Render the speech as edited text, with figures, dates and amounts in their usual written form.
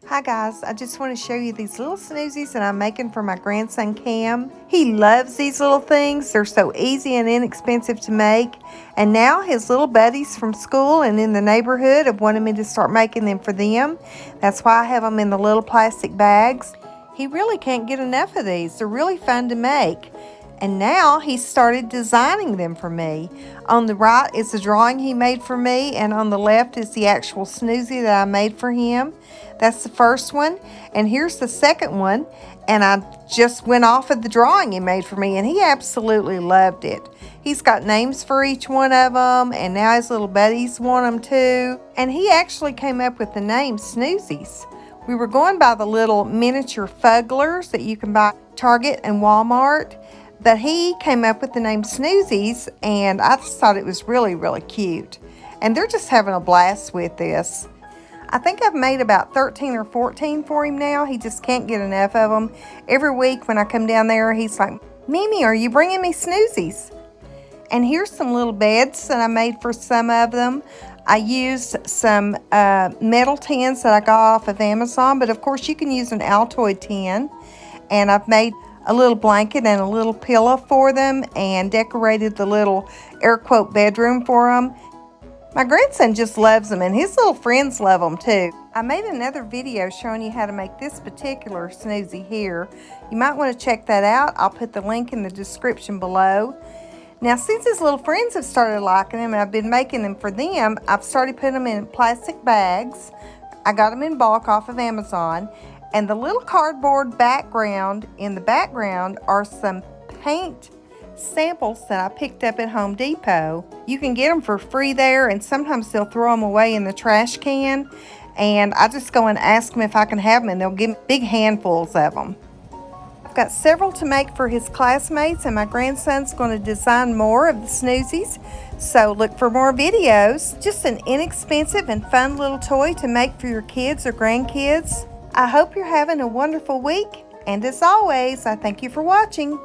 Hi guys, I just want to show you these little snoozies that I'm making for my grandson Cam. He loves these little things. They're so easy and inexpensive to make. And now his little buddies from school and in the neighborhood have wanted me to start making them for them. That's why I have them in the little plastic bags. He really can't get enough of these. They're really fun to make. And now he started designing them for me. On the right is the drawing he made for me, and on the left is the actual snoozie that I made for him. That's the first one, and here's the second one, and I just went off of the drawing he made for me, and he absolutely loved it. He's got names for each one of them, and now his little buddies want them too. And he actually came up with the name SNOOZIES. We were going by the little miniature Fugglers that you can buy at Target and Walmart. But he came up with the name SNOOZIES, and I just thought it was really, really cute. And they're just having a blast with this. I think I've made about 13 or 14 for him now. He just can't get enough of them. Every week when I come down there, he's like, "Mimi, are you bringing me SNOOZIES?" And here's some little beds that I made for some of them. I used some metal tins that I got off of Amazon, but of course you can use an Altoid tin. And I've made a little blanket and a little pillow for them and decorated the little air quote bedroom for them. My grandson just loves them, and his little friends love them too. I made another video showing you how to make this particular snoozie here. You might want to check that out. I'll put the link in the description below. Now, since his little friends have started liking them and I've been making them for them, I've started putting them in plastic bags. I got them in bulk off of Amazon. And the little cardboard background in the background are some paint samples that I picked up at Home Depot. You can get them for free there, and sometimes they'll throw them away in the trash can. And I just go and ask them if I can have them, and they'll give me big handfuls of them. I've got several to make for his classmates, and my grandson's going to design more of the snoozies. So look for more videos. Just an inexpensive and fun little toy to make for your kids or grandkids. I hope you're having a wonderful week, and as always, I thank you for watching.